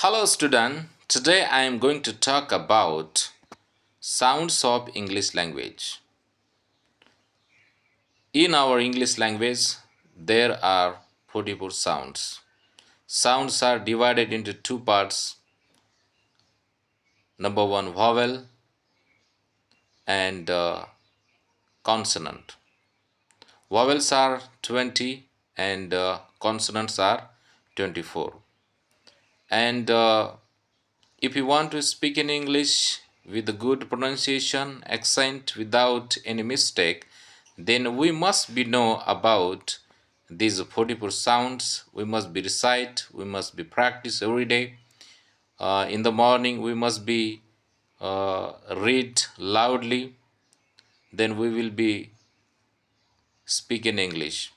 Hello student, today I am going to talk about sounds of English language. In our English language, there are 44 sounds. Sounds are divided into two parts. Number one, vowel and consonant. Vowels are 20 and consonants are 24. And if you want to speak in English with a good pronunciation, accent, without any mistake, then we must be know about these 44 sounds. We must be recite, we must be practice every day. In the morning, we must be read loudly. Then we will be speak in English.